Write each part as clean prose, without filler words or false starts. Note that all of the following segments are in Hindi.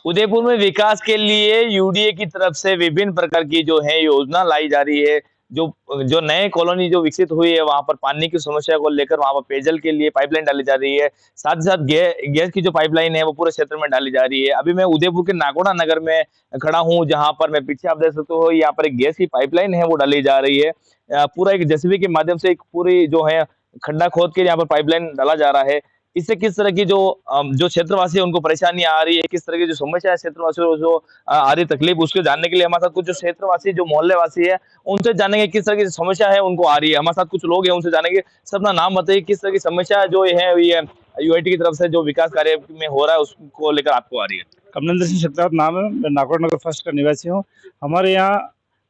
उदयपुर में विकास के लिए यूडीए की तरफ से विभिन्न प्रकार की जो है योजना लाई जा रही है। जो जो नए कॉलोनी जो विकसित हुई है वहाँ पर पानी की समस्या को लेकर वहाँ पर पेयजल के लिए पाइपलाइन डाली जा रही है। साथ ही साथ गैस की जो पाइपलाइन है वो पूरे क्षेत्र में डाली जा रही है। अभी मैं उदयपुर के नागोड़ा नगर में खड़ा हूँ, जहाँ पर मैं पीछे आप देख सकते हो यहाँ पर एक गैस की पाइपलाइन है वो डाली जा रही है। पूरा एक जेसीबी के माध्यम से एक पूरी जो है खड्डा खोद के यहाँ पर पाइपलाइन डाला जा रहा है। इससे किस तरह की जो क्षेत्रवासी है उनको परेशानी आ रही है, किस तरह की जो समस्या है क्षेत्रवासियों को जो आ रही तकलीफ उसको जानने के लिए हमारे साथ कुछ जो क्षेत्रवासी जो मोहल्ले वासी है, उनसे जानेंगे किस तरह की समस्या है उनको आ रही है। हमारे साथ कुछ लोग हैं उनसे जानेंगे। सर अपना नाम बताइए, किस तरह की समस्या जो है ये यूआईटी की तरफ से जो विकास कार्य में हो रहा है उसको लेकर आपको आ रही है? कमलेंद्र सिंह सत्यावत नाम है। मैं नागौर नगर फर्स्ट का निवासी हूँ। हमारे यहाँ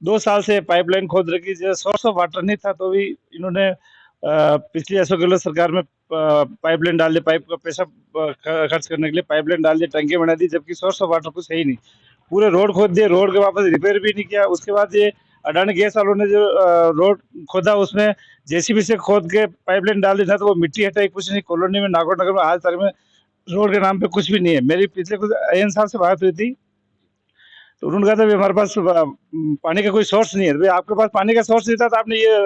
2 साल से पाइपलाइन खोद रखी, जो सोर्स ऑफ वाटर नहीं था तो भी इन्होंने पिछली अशोक गहलोत सरकार में पाइपलाइन डाल दी, पाइप का पैसा खर्च करने के लिए पाइपलाइन डाल दी, टंकी बना दी, जबकि सोर्स ऑफ वाटर कुछ है ही नहीं। पूरे रोड खोद दिए, रोड के वापस रिपेयर भी नहीं किया। उसके बाद ये अडानी गैस वालों ने जो रोड खोदा उसमें जेसीबी से खोद के पाइपलाइन डाल दी था, तो वो मिट्टी हटाई, कुछ नहीं। कॉलोनी में नागौर नगर में आज तारीख में रोड के नाम पे कुछ भी नहीं है। मेरी पिछले कुछ एएन साहब से बात हुई थी, तो उन्होंने कहा था भाई हमारे पास पानी का कोई सोर्स नहीं है। भाई आपके पास पानी का सोर्स नहीं था तो आपने ये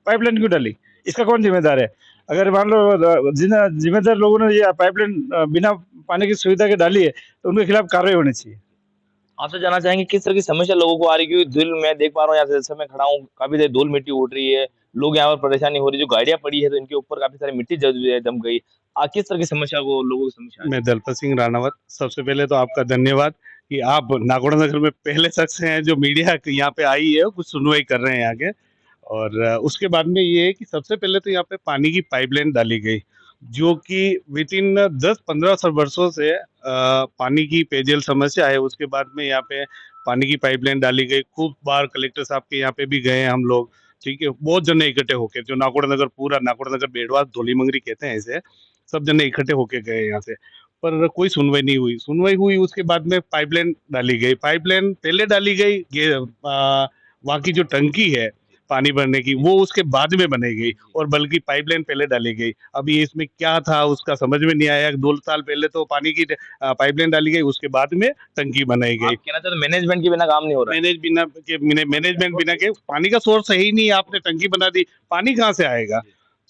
पाइपलाइन क्यों डाली? इसका कौन जिम्मेदार है? अगर मान लो जिन जिम्मेदार लोगों ने ये पाइपलाइन बिना पानी की सुविधा के डाली है तो उनके खिलाफ कार्रवाई होनी चाहिए। आपसे जानना चाहेंगे किस तरह की समस्या लोगों को आ रही है? क्योंकि धूल मैं देख पा रहा हूँ यहाँ से जैसे मैं खड़ा हूँ, काफ़ी देर धूल मिट्टी उड़ रही है, लोग यहाँ पर परेशानी हो रही है, जो गाड़ियाँ पड़ी है तो इनके ऊपर काफ़ी सारी मिट्टी जम गई। किस तरह की समस्या को लोगों को समस्या आ रही मैं दलपत सिंह राणावत। सबसे पहले तो आपका धन्यवाद कि आप नागौर नगर में पहले शख्स हैं जो मीडिया यहाँ पे आई है, कुछ सुनवाई कर रहे हैं यहाँ के। और उसके बाद में ये है कि सबसे पहले तो यहाँ पे पानी की पाइपलाइन डाली गई, जो कि विद इन 10-15 वर्षों से पानी की पेयजल समस्या है। उसके बाद में यहाँ पे पानी की पाइपलाइन डाली गई। खूब बार कलेक्टर साहब के यहाँ पे भी गए हैं हम लोग, ठीक है। बहुत जने इकट्ठे होके, जो नागौर नगर, पूरा नागौर नगर बेड़वास धोलीमंगरी कहते हैं इसे, सब जने इकट्ठे होके गए यहाँ से, पर कोई सुनवाई नहीं हुई। सुनवाई हुई उसके बाद में पाइपलाइन डाली गई। पाइपलाइन पहले डाली गई, वहाँ की जो टंकी है पानी भरने की, वो उसके बाद में बनाई गई, और बल्कि पाइपलाइन पहले डाली गई। अभी इसमें क्या था उसका समझ में नहीं आया। 2 साल पहले तो पानी की पाइपलाइन डाली गई, उसके बाद में टंकी बनाई गई। कहना चाहते मैनेजमेंट के बिना काम नहीं हो रहा है? मैनेजमेंट बिना के पानी का सोर्स है ही नहीं, आपने टंकी बना दी, पानी कहाँ से आएगा?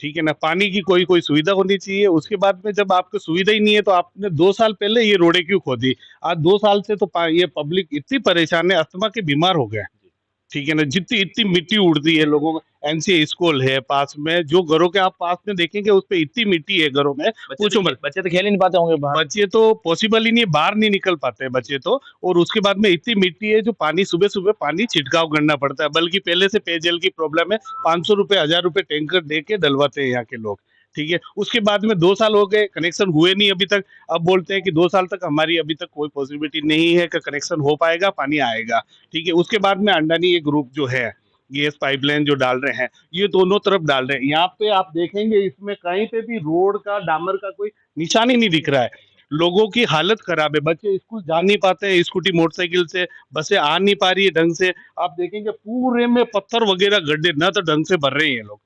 ठीक है ना। पानी की कोई सुविधा होनी चाहिए। उसके बाद में जब आपको सुविधा ही नहीं है तो आपने 2 साल पहले ये रोडें क्यों खोदी? आज 2 साल से तो ये पब्लिक इतनी परेशान है, अस्थमा के बीमार हो गए, ठीक है ना। जितनी इतनी मिट्टी उड़ती है लोगों में। एनसीए स्कूल है पास में, जो घरों के आप पास में देखेंगे उस पे इतनी मिट्टी है घरों में, पूछो मत। बच्चे तो खेल ही नहीं पाते होंगे बाहर। बच्चे तो पॉसिबल ही नहीं, बाहर नहीं निकल पाते हैं बच्चे तो। और उसके बाद में इतनी मिट्टी है, जो पानी सुबह सुबह पानी छिड़काव करना पड़ता है। बल्कि पहले से पेयजल की प्रॉब्लम है, 500 रुपए 1000 रुपए टैंकर दे के डलवाते हैं यहाँ के लोग, ठीक है। उसके बाद में 2 साल हो गए, कनेक्शन हुए नहीं अभी तक। अब बोलते हैं कि 2 साल तक हमारी अभी तक कोई पॉसिबिलिटी नहीं है कि कनेक्शन हो पाएगा, पानी आएगा, ठीक है। उसके बाद में अंडानी एक ग्रुप जो है, गैस पाइपलाइन जो डाल रहे हैं, ये दोनों तरफ डाल रहे हैं। यहाँ पे आप देखेंगे इसमें कहीं पे भी रोड का, डामर का कोई निशान ही नहीं दिख रहा है। लोगों की हालत खराब है, बच्चे स्कूल जा नहीं पाते हैं, स्कूटी मोटरसाइकिल से, बसें आ नहीं पा रही है ढंग से। आप देखेंगे पूरे में पत्थर वगैरह गड्ढे, ना तो ढंग से भर रहे हैं ये लोग।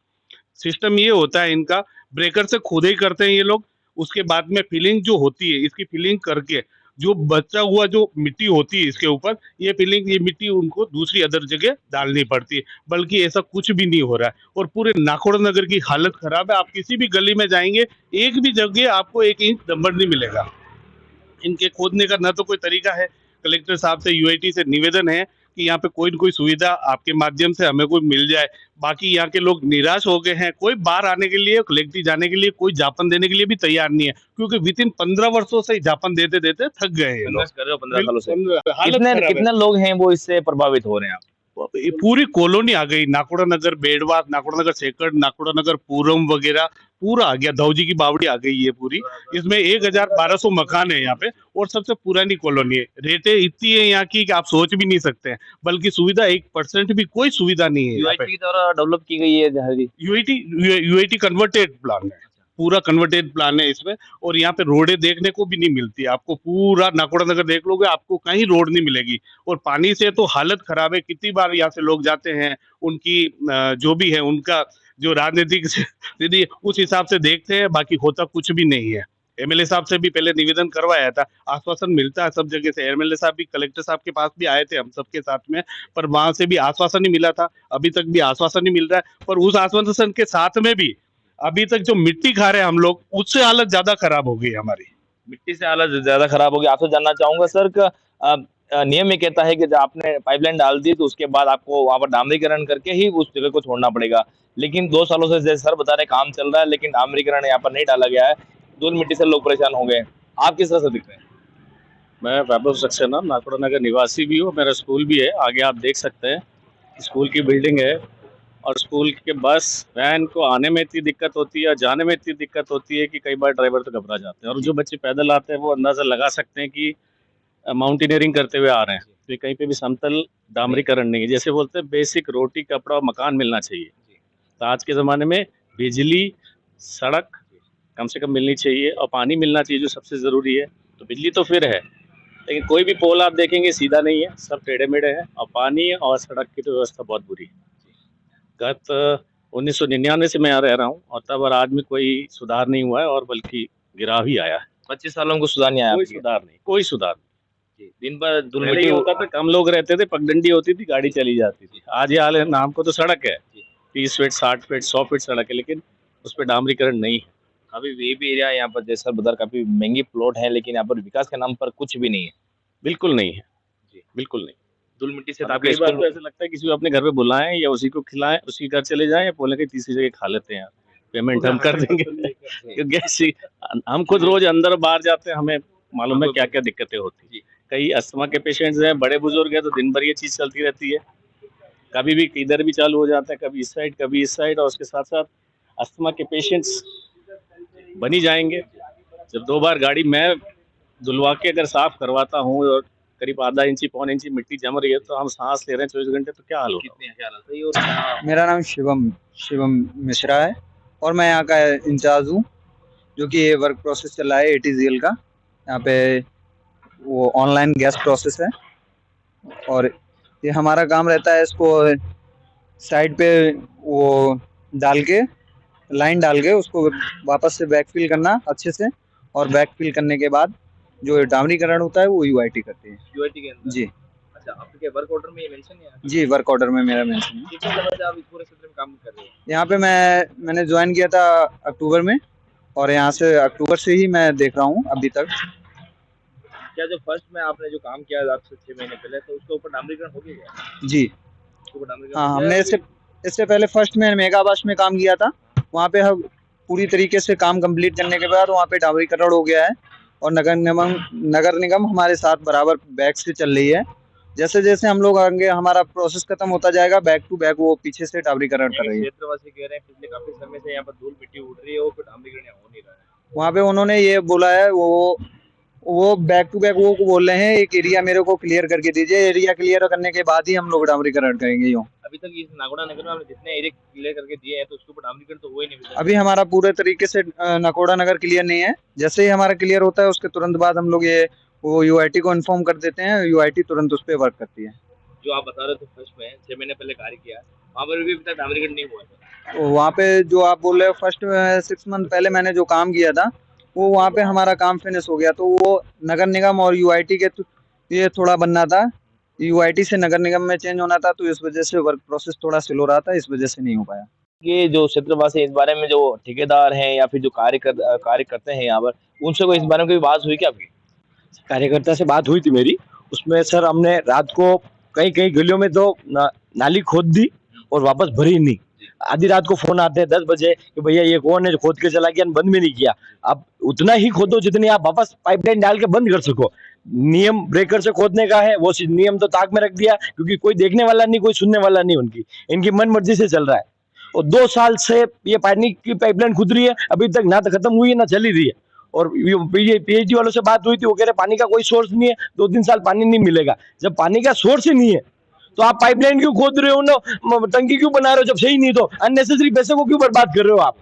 सिस्टम ये होता है इनका, ब्रेकर से खुदाई करते हैं ये लोग। उसके बाद में फिलिंग जो होती है, इसकी फिलिंग करके जो बचा हुआ जो मिट्टी होती है इसके ऊपर, ये मिट्टी उनको दूसरी अदर जगह डालनी पड़ती है। बल्कि ऐसा कुछ भी नहीं हो रहा है, और पूरे नागौर नगर की हालत खराब है। आप किसी भी गली में जाएंगे, एक भी जगह आपको 1 इंच डंबर नहीं मिलेगा। इनके खोदने का ना तो कोई तरीका है। कलेक्टर साहब से, यूआईटी से निवेदन है कि यहाँ पे कोई न कोई सुविधा आपके माध्यम से हमें कोई मिल जाए। बाकी यहाँ के लोग निराश हो गए हैं, कोई बाहर आने के लिए, कलेक्टिव जाने के लिए, कोई ज्ञापन देने के लिए भी तैयार नहीं है, क्योंकि विद इन 15 वर्षों से ज्ञापन देते देते थक गए हैं लोग। कर रहे हो 15 सालों से। हालत खराब है। कितने लोग हैं वो इससे प्रभावित हो रहे हैं? ये पूरी कॉलोनी आ गई, नागौर नगर बेड़वास, नागौर नगर सेकड़, नागौर नगर पूरम वगैरह पूरा आ गया। धौजी की बावड़ी आ गई ये पूरी। इसमें 1200 मकान है यहाँ पे, और सबसे पुरानी कॉलोनी है। रेटें इतनी है यहाँ की कि आप सोच भी नहीं सकते हैं। बल्कि सुविधा 1% भी कोई सुविधा नहीं है। यूआईटी की द्वारा डेवलप की गई है जहाँ भी? यूआईटी कन्वर्टेड प्लान है, पूरा कन्वर्टेड प्लान है इसमें। और यहाँ पे रोडें देखने को भी नहीं मिलती आपको। पूरा नागौर नगर देख लोगे, आपको कहीं रोड नहीं मिलेगी। और पानी से तो हालत खराब है। कितनी बार यहाँ से लोग जाते हैं, उनकी जो भी है उनका जो राजनीतिक स्थिति उस हिसाब से देखते हैं, बाकी होता कुछ भी नहीं है। एमएलए साहब से भी पहले निवेदन करवाया था, आश्वासन मिलता है सब जगह से। एमएलए साहब भी कलेक्टर साहब के पास भी आए थे हम सबके साथ में, पर वहां से भी आश्वासन ही मिला था। अभी तक भी आश्वासन ही मिल रहा है, पर उस आश्वासन के साथ में भी अभी तक जो मिट्टी खा रहे हैं हम लोग, उससे हालत ज्यादा खराब हो गई हमारी। मिट्टी से हालत ज्यादा खराब होगी। आपसे जानना चाहूंगा सर का नियम ये कहता है कि जब आपने पाइपलाइन डाल दी तो उसके बाद आपको वहां पर डामरीकरण करके ही उस जगह को छोड़ना पड़ेगा, लेकिन 2 सालों से जैसे सर बता रहे काम चल रहा है लेकिन डामरीकरण यहाँ पर नहीं डाला गया है, धूल मिट्टी से लोग परेशान हो गए। आप किस तरह से दिख रहे हैं? मैं वैभव सक्सेना नागौर नगर निवासी भी हूँ। मेरा स्कूल भी है, आगे आप देख सकते हैं स्कूल की बिल्डिंग है, और स्कूल के बस वैन को आने में इतनी दिक्कत होती है, जाने में इतनी दिक्कत होती है कि कई बार ड्राइवर तो घबरा जाते हैं। और जो बच्चे पैदल आते हैं वो अंदाज़ा लगा सकते हैं कि माउंटेनियरिंग करते हुए आ रहे हैं, तो कहीं पे भी समतल डामरीकरण नहीं है। जैसे बोलते हैं बेसिक रोटी कपड़ा और मकान मिलना चाहिए, तो आज के ज़माने में बिजली, सड़क कम से कम मिलनी चाहिए और पानी मिलना चाहिए जो सबसे ज़रूरी है। तो बिजली तो फिर है, लेकिन कोई भी पोल आप देखेंगे सीधा नहीं है, सब टेढ़े मेढ़े हैं, और पानी और सड़क की तो व्यवस्था बहुत बुरी है। गत 1999 से मैं यहाँ रह रहा हूँ, और तब और आज में कोई सुधार नहीं हुआ है, और बल्कि गिराव ही आया है। 25 सालों में कुछ सुधार नहीं आया कोई आपके? सुधार नहीं, कोई सुधार नहीं। दिन भर धूल पहले मिट्टी ये होता था, कम लोग रहते थे, पगडंडी होती थी, गाड़ी चली जाती थी। आज ये हाल है, नाम को तो सड़क है, 30 फीट 60 फीट 100 फीट सड़क है, लेकिन उस पर डामरीकरण नहीं है। अभी वीआईपी एरिया यहाँ पर जैसे सर बता रहे काफी महंगी प्लॉट है, लेकिन यहाँ पर विकास के नाम पर कुछ भी नहीं है। बिल्कुल नहीं है जी, बिल्कुल नहीं। धूल मिट्टी से अब आपके कई बार स्कूल तो ऐसा लगता है किसी को अपने घर पे बुलाएं या उसी को खिलाएं, उसी के घर चले जाएं, या बोले कि तीसरी जगह खा लेते हैं, पेमेंट हम कर देंगे। क्योंकि ऐसी हम खुद रोज अंदर बाहर जाते हैं, हमें मालूम है क्या क्या दिक्कतें होती है। कई अस्थमा के पेशेंट्स हैं, बड़े बुजुर्ग हैं, तो दिन भर ये चीज़ चलती रहती है, कभी भी किधर भी चालू हो जाता है, कभी इस साइड कभी इस साइड। और उसके साथ साथ अस्थमा के पेशेंट्स बनी जाएंगे। जब 2 बार गाड़ी मैं धुलवा के अगर साफ करवाता हूँ और करीब आधा इंची पौन इंची मिट्टी जम रही है, तो हम सांस ले रहे हैं 24 घंटे, तो क्या हाल होगा? कितने क्या हालत है? और मेरा नाम शिवम मिश्रा है और मैं यहाँ का इंचार्ज हूँ, जो कि ये वर्क प्रोसेस चल रहा है ATGL का। यहाँ पे वो ऑनलाइन गैस प्रोसेस है, और ये हमारा काम रहता है इसको साइड पे वो डाल के, लाइन डाल के उसको वापस से बैकफिल करना अच्छे से, और बैकफिल करने के बाद जो डामरीकरण होता है वो UIT करती है। यूआईटी के अंदर? जी अच्छा, आपके वर्क ऑर्डर में ये मेंशन है? जी, वर्क ऑर्डर में मेरा मेंशन है। कितने समय से आप इस पूरे क्षेत्र में काम कर रहे हैं? यहाँ पे मैंने ज्वाइन किया था अक्टूबर में, और यहाँ से अक्टूबर से ही मैं देख रहा हूँ अभी तक। क्या जो फर्स्ट में आपने जो काम किया आज से 6 महीने पहले, तो उसके ऊपर डामरीकरण हो गया? जी उसके ऊपर डामरीकरण हाँ, हो गया? हमने इससे पहले फर्स्ट में मेगा आवास में काम किया था। वहाँ पे हम पूरी तरीके से काम कंप्लीट करने के बाद वहाँ पे डामरीकरण हो गया है, और नगर निगम हमारे साथ बराबर बैक से चल रही है। जैसे जैसे हम लोग आगे हमारा प्रोसेस खत्म होता जाएगा, बैक टू बैक वो पीछे से डामरीकरण कर रही है। क्षेत्रवासी कह रहे हैं पिछले काफी समय से यहाँ पर धूल मिट्टी उड़ रही है, वो डामरीकरण यहाँ हो नहीं रहा है। वहाँ पे उन्होंने ये बोला है, वो बैक टू बैक वो बोल रहे हैं, एक एरिया मेरे को क्लियर करके दीजिए, एरिया क्लियर करने के बाद ही हम लोग डामरीकरण करेंगे। यूँ अभी तक इस नागौड़ा नगर में आपने जितने एरिया क्लियर करके दिए हैं, तो उसके ऊपर डामरीकरण तो हुआ ही नहीं अभी हमारा पूरे तरीके से नागौड़ा नगर क्लियर नहीं है। जैसे ही हमारा क्लियर होता है उसके तुरंत बाद हम लोग वो UIT को इन्फॉर्म कर देते हैं, UIT तुरंत उस पर वर्क करती है। जो आप बता रहे थे फर्स्ट में 6 महीने पहले कार्य किया, वहाँ पर भी अभी तक डामरीकरण नहीं हुआ है। तो वहाँ पे जो आप बोल रहे हो फर्स्ट 6 मंथ पहले मैंने जो काम किया था, वो वहाँ पे हमारा काम फिनिश हो गया। तो वो नगर निगम और UIT के ये थोड़ा बनना था, UIT से नगर निगम में चेंज होना था, तो इस वजह से वर्क प्रोसेस थोड़ा स्लो रहा था, इस वजह से नहीं हो पाया। ये जो क्षेत्रवासी इस बारे में जो ठेकेदार हैं या फिर जो कार्य करते हैं यहाँ पर, उनसे कोई इस बारे में कोई बात हुई क्या आपकी? कार्यकर्ता से बात हुई थी मेरी। उसमें सर हमने रात को कई गलियों में तो नाली खोद दी और वापस भरी नहीं। आधी रात को फोन आते हैं 10 बजे कि भैया ये कौन है जो खोद के चला गया, बंद भी नहीं किया। आप उतना ही खोदो जितनी आप वापस पाइपलाइन डाल के बंद कर सको। नियम ब्रेकर से खोदने का है, वो नियम तो ताक में रख दिया, क्योंकि कोई देखने वाला नहीं, कोई सुनने वाला नहीं, इनकी मन मर्जी से चल रहा है। और 2 साल से ये पानी की पाइपलाइन खुद रही है, अभी तक ना तो खत्म हुई है ना चली रही है। और PhD वालों से बात हुई थी, वो कह रहे पानी का कोई सोर्स नहीं है, 2-3 साल पानी नहीं मिलेगा। जब पानी का सोर्स ही नहीं है तो आप पाइपलाइन क्यों खोद रहे हो ना, टंकी क्यों बना रहे हो? जब सही नहीं तो अननेसेसरी पैसे को क्यों बर्बाद कर रहे हो आप?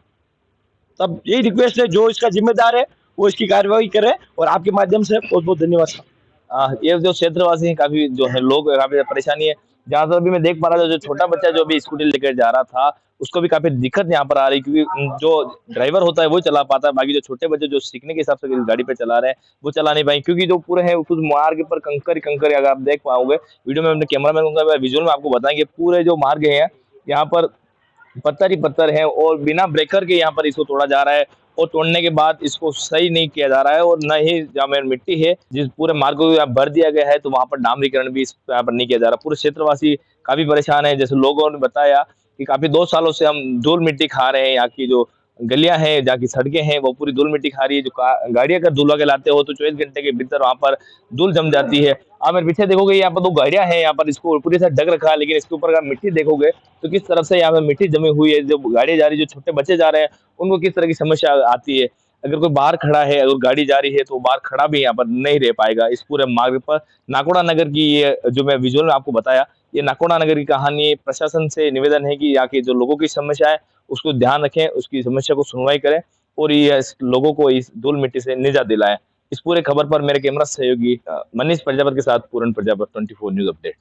तब यही रिक्वेस्ट है, जो इसका जिम्मेदार है वो इसकी कार्रवाई करे, और आपके माध्यम से बहुत बहुत धन्यवाद। ये जो क्षेत्रवासी हैं काफी जो है लोग काफी परेशानी है, जहाँ पर अभी मैं देख पा रहा था, जो छोटा बच्चा जो अभी स्कूटी लेकर जा रहा था, उसको भी काफ़ी दिक्कत यहाँ पर आ रही, क्योंकि जो ड्राइवर होता है वो चला पाता है, बाकी जो छोटे बच्चे जो सीखने के हिसाब से इस गाड़ी पे चला रहे हैं, वो चला नहीं पाएँगे, क्योंकि जो पूरे हैं कुछ मार्ग पर कंकर ही कंकर है। अगर आप देख पाओगे वीडियो में, अपने कैमरामैन को विजुअल में आपको बताएँगे, पूरे जो मार्ग हैं, यहाँ पर पत्थर ही पत्थर है और बिना ब्रेकर के यहाँ पर इसको तोड़ा जा रहा है, और तोड़ने के बाद इसको सही नहीं किया जा रहा है, और न ही जहाँ में मिट्टी है जिस पूरे मार्ग को यहाँ भर दिया गया है, तो वहाँ पर डामरीकरण भी यहाँ पर नहीं किया जा रहा। पूरे क्षेत्रवासी काफी परेशान है, जैसे लोगों ने बताया कि काफी 2 सालों से हम धूल मिट्टी खा रहे हैं। यहाँ की जो गलियां हैं, जहाँ की सड़कें हैं, वो पूरी धूल मिट्टी खा रही है। जो गाड़ियां अगर धूल के लाते हो तो 24 घंटे के भीतर वहां पर धूल जम जाती है। आप मेरे पीछे देखोगे, यहाँ पर 2 गाड़ियां हैं, यहाँ पर इसको पूरी तरह ढक रखा है, लेकिन इसके ऊपर अगर मिट्टी देखोगे तो किस तरफ से यहाँ पे मिट्टी जमी हुई है। जो गाड़ी जा रही है, जो छोटे बच्चे जा रहे हैं, उनको किस तरह की समस्या आती है। अगर कोई बाहर खड़ा है, अगर गाड़ी जा रही है, तो बाहर खड़ा भी यहाँ पर नहीं रह पाएगा इस पूरे मार्ग पर। नाकोड़ा नगर की ये जो मैं विजुअल में आपको बताया, ये नाकोड़ा नगर की कहानी। प्रशासन से निवेदन है कि यहाँ के जो लोगों की समस्या है उसको ध्यान रखें, उसकी समस्या को सुनवाई करें, और ये लोगों को इस धूल मिट्टी से निजात दिलाएं। इस पूरे खबर पर मेरे कैमरा सहयोगी मनीष प्रजापत के साथ पूरन प्रजापत, 24 न्यूज अपडेट।